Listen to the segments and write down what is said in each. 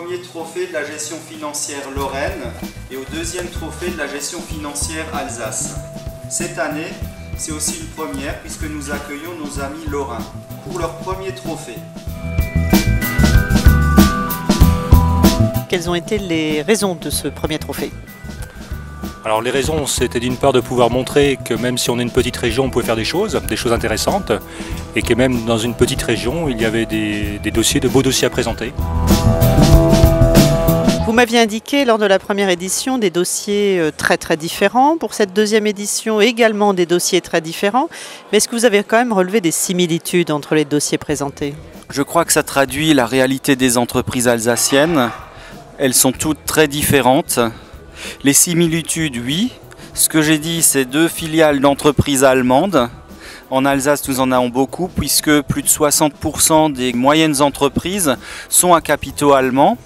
premier trophée de la gestion financière Lorraine et au deuxième trophée de la gestion financière Alsace. Cette année, c'est aussi une première puisque nous accueillons nos amis lorrains pour leur premier trophée. Quelles ont été les raisons de ce premier trophée ? Alors les raisons, c'était d'une part de pouvoir montrer que même si on est une petite région, on pouvait faire des choses intéressantes, et que même dans une petite région, il y avait des dossiers, de beaux dossiers à présenter. Vous m'aviez indiqué lors de la première édition des dossiers très différents. Pour cette deuxième édition, également des dossiers très différents. Mais est-ce que vous avez quand même relevé des similitudes entre les dossiers présentés ? Je crois que ça traduit la réalité des entreprises alsaciennes. Elles sont toutes très différentes. Les similitudes, oui. Ce que j'ai dit, c'est 2 filiales d'entreprises allemandes. En Alsace, nous en avons beaucoup, puisque plus de 60% des moyennes entreprises sont à capitaux allemands.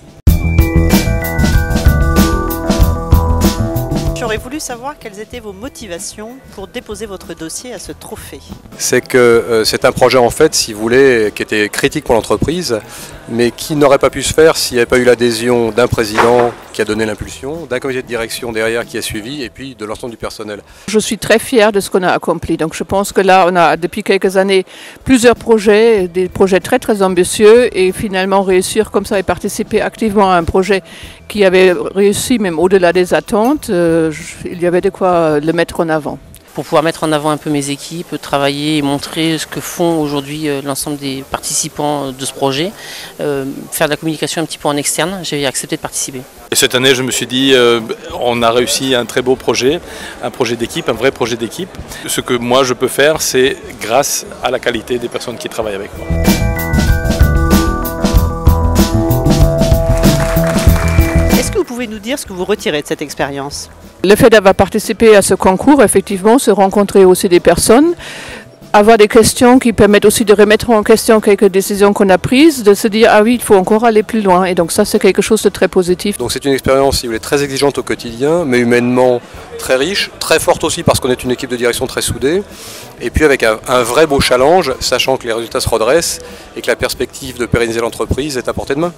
J'aurais voulu savoir quelles étaient vos motivations pour déposer votre dossier à ce trophée. C'est que c'est un projet en fait, si vous voulez, qui était critique pour l'entreprise, mais qui n'aurait pas pu se faire s'il n'y avait pas eu l'adhésion d'un président qui a donné l'impulsion, d'un comité de direction derrière qui a suivi, et puis de l'ensemble du personnel. Je suis très fière de ce qu'on a accompli. Donc je pense que là, on a depuis quelques années plusieurs projets, des projets très ambitieux, et finalement réussir comme ça et participer activement à un projet qui avait réussi même au-delà des attentes, il y avait de quoi le mettre en avant. Pour pouvoir mettre en avant un peu mes équipes, travailler et montrer ce que font aujourd'hui l'ensemble des participants de ce projet, faire de la communication un petit peu en externe, j'ai accepté de participer. Et cette année, je me suis dit, on a réussi un très beau projet, un projet d'équipe, un vrai projet d'équipe. Ce que moi je peux faire, c'est grâce à la qualité des personnes qui travaillent avec moi. Est-ce que vous pouvez nous dire ce que vous retirez de cette expérience ? Le fait d'avoir participé à ce concours, effectivement, se rencontrer aussi des personnes, avoir des questions qui permettent aussi de remettre en question quelques décisions qu'on a prises, de se dire « ah oui, il faut encore aller plus loin ». Et donc ça, c'est quelque chose de très positif. Donc c'est une expérience, si vous voulez, très exigeante au quotidien, mais humainement très riche, très forte aussi parce qu'on est une équipe de direction très soudée, et puis avec un vrai beau challenge, sachant que les résultats se redressent et que la perspective de pérenniser l'entreprise est à portée de main.